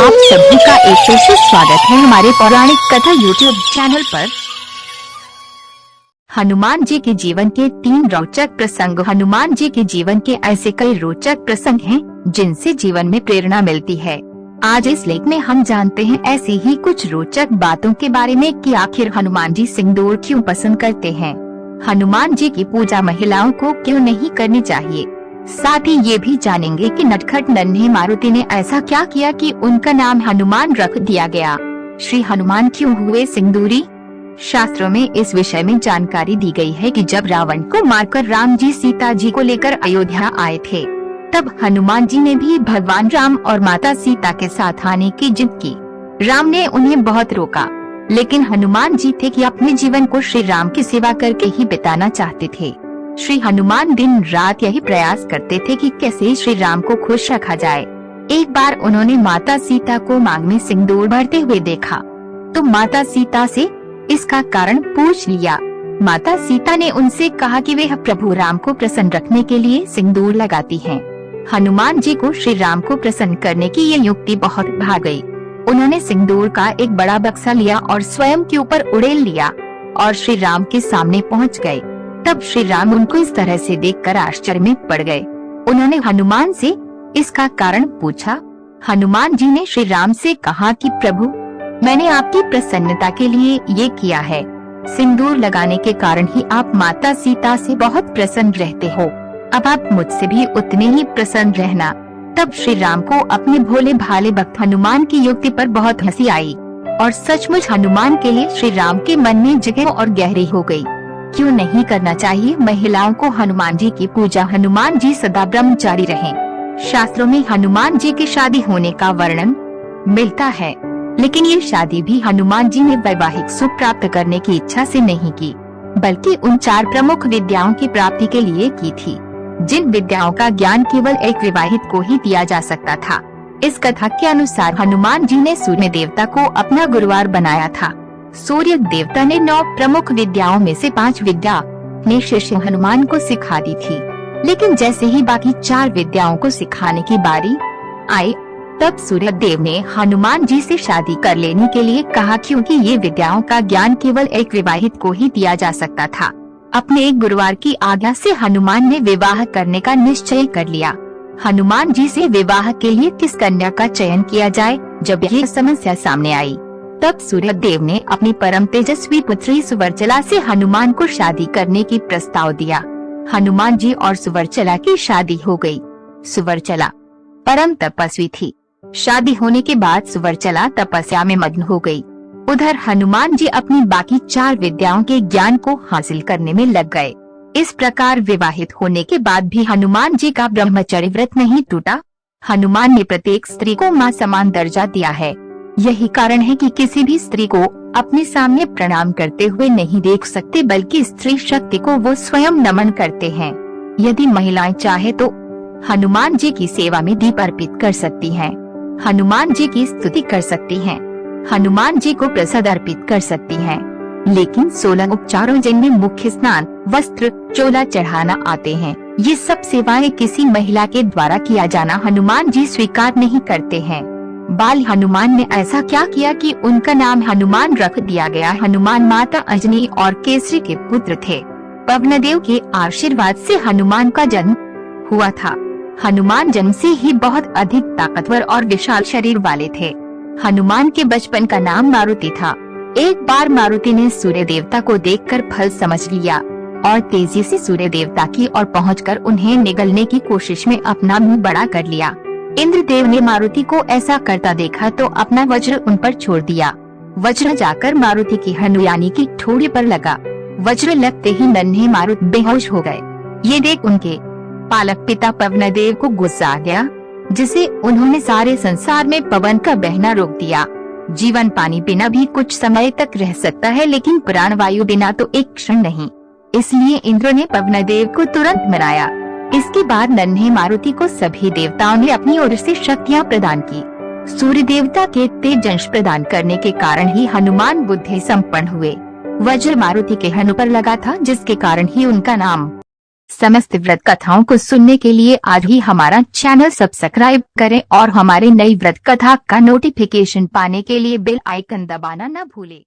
आप सभी का एक फिर से स्वागत है हमारे पौराणिक कथा यूट्यूब चैनल पर। हनुमान जी के जीवन के 3 रोचक प्रसंग। हनुमान जी के जीवन के ऐसे कई रोचक प्रसंग हैं जिनसे जीवन में प्रेरणा मिलती है। आज इस लेख में हम जानते हैं ऐसी ही कुछ रोचक बातों के बारे में कि आखिर हनुमान जी सिंदूर क्यों पसंद करते हैं, हनुमान जी की पूजा महिलाओं को क्यों नहीं करनी चाहिए। साथ ही ये भी जानेंगे कि नटखट नन्हे मारुति ने ऐसा क्या किया कि उनका नाम हनुमान रख दिया गया। श्री हनुमान क्यों हुए सिंदूरी। शास्त्रों में इस विषय में जानकारी दी गई है कि जब रावण को मारकर राम जी सीता जी को लेकर अयोध्या आए थे, तब हनुमान जी ने भी भगवान राम और माता सीता के साथ आने की जिद की। राम ने उन्हें बहुत रोका, लेकिन हनुमान जी थे कि अपने जीवन को श्री राम की सेवा करके ही बिताना चाहते थे। श्री हनुमान दिन रात यही प्रयास करते थे कि कैसे श्री राम को खुश रखा जाए। एक बार उन्होंने माता सीता को मांग में सिंदूर भरते हुए देखा, तो माता सीता से इसका कारण पूछ लिया। माता सीता ने उनसे कहा कि वे प्रभु राम को प्रसन्न रखने के लिए सिंदूर लगाती हैं। हनुमान जी को श्री राम को प्रसन्न करने की ये युक्ति बहुत भा गई। उन्होंने सिंदूर का एक बड़ा बक्सा लिया और स्वयं के ऊपर उड़ेल लिया और श्री राम के सामने पहुँच गए। तब श्री राम उनको इस तरह से देखकर आश्चर्य में पड़ गए। उन्होंने हनुमान से इसका कारण पूछा। हनुमान जी ने श्री राम से कहा कि प्रभु, मैंने आपकी प्रसन्नता के लिए ये किया है। सिंदूर लगाने के कारण ही आप माता सीता से बहुत प्रसन्न रहते हो। अब आप मुझसे भी उतने ही प्रसन्न रहना। तब श्री राम को अपने भोले भाले भक्त हनुमान की युक्ति पर बहुत हंसी आई और सचमुच हनुमान के लिए श्री राम के मन में जगह और गहरी हो गई। क्यों नहीं करना चाहिए महिलाओं को हनुमान जी की पूजा। हनुमान जी सदा ब्रह्मचारी रहे। शास्त्रों में हनुमान जी की शादी होने का वर्णन मिलता है, लेकिन ये शादी भी हनुमान जी ने वैवाहिक सुख प्राप्त करने की इच्छा से नहीं की, बल्कि उन 4 प्रमुख विद्याओं की प्राप्ति के लिए की थी, जिन विद्याओं का ज्ञान केवल एक विवाहित को ही दिया जा सकता था। इस कथा के अनुसार हनुमान जी ने सूर्य देवता को अपना गुरुवार बनाया था। सूर्य देवता ने 9 प्रमुख विद्याओं में से 5 विद्या अपने शिष्य हनुमान को सिखा दी थी, लेकिन जैसे ही बाकी 4 विद्याओं को सिखाने की बारी आई, तब सूर्य देव ने हनुमान जी से शादी कर लेने के लिए कहा, क्योंकि ये विद्याओं का ज्ञान केवल एक विवाहित को ही दिया जा सकता था। अपने एक गुरुवार की आज्ञा से हनुमान ने विवाह करने का निश्चय कर लिया। हनुमान जी से विवाह के लिए किस कन्या का चयन किया जाए, जब यह समस्या सामने आई, तब सूर्य देव ने अपनी परम तेजस्वी पुत्री सुवर्चला से हनुमान को शादी करने की प्रस्ताव दिया। हनुमान जी और सुवर्चला की शादी हो गई। सुवर्चला परम तपस्वी थी। शादी होने के बाद सुवर्चला तपस्या में मग्न हो गई। उधर हनुमान जी अपनी बाकी 4 विद्याओं के ज्ञान को हासिल करने में लग गए। इस प्रकार विवाहित होने के बाद भी हनुमान जी का ब्रह्मचर्य व्रत नहीं टूटा। हनुमान ने प्रत्येक स्त्री को मां समान दर्जा दिया है। यही कारण है कि किसी भी स्त्री को अपने सामने प्रणाम करते हुए नहीं देख सकते, बल्कि स्त्री शक्ति को वो स्वयं नमन करते हैं। यदि महिलाएं चाहे तो हनुमान जी की सेवा में दीप अर्पित कर सकती हैं, हनुमान जी की स्तुति कर सकती हैं, हनुमान जी को प्रसाद अर्पित कर सकती हैं। लेकिन 16 उपचारों जिनमें मुख्य स्नान, वस्त्र, चोला चढ़ाना आते हैं, ये सब सेवाएं किसी महिला के द्वारा किया जाना हनुमान जी स्वीकार नहीं करते हैं। बाल हनुमान ने ऐसा क्या किया कि उनका नाम हनुमान रख दिया गया। हनुमान माता अंजनी और केसरी के पुत्र थे। पवनदेव के आशीर्वाद से हनुमान का जन्म हुआ था। हनुमान जन्म से ही बहुत अधिक ताकतवर और विशाल शरीर वाले थे। हनुमान के बचपन का नाम मारुति था। एक बार मारुति ने सूर्य देवता को देखकर फल समझ लिया और तेजी से सूर्य देवता की ओर पहुंचकर उन्हें निगलने की कोशिश में अपना मुंह बड़ा कर लिया। इंद्रदेव ने मारुति को ऐसा करता देखा तो अपना वज्र उन पर छोड़ दिया। वज्र जाकर मारुति की हनु यानी की ठोड़ी पर लगा। वज्र लगते ही नन्हे मारुति बेहोश हो गए। ये देख उनके पालक पिता पवनदेव को गुस्सा आ गया, जिसे उन्होंने सारे संसार में पवन का बहना रोक दिया। जीवन पानी बिना भी कुछ समय तक रह सकता है, लेकिन प्राण वायु बिना तो एक क्षण नहीं। इसलिए इंद्र ने पवनदेव को तुरंत मराया। इसके बाद नन्हे मारुति को सभी देवताओं ने अपनी ओर से शक्तियां प्रदान की। सूर्य देवता के तेज अंश प्रदान करने के कारण ही हनुमान बुद्धि संपन्न हुए। वज्र मारुति के हनु पर लगा था, जिसके कारण ही उनका नाम समस्त व्रत कथाओं को सुनने के लिए आज ही हमारा चैनल सब्सक्राइब करें और हमारे नई व्रत कथा का नोटिफिकेशन पाने के लिए बेल आइकन दबाना न भूलें।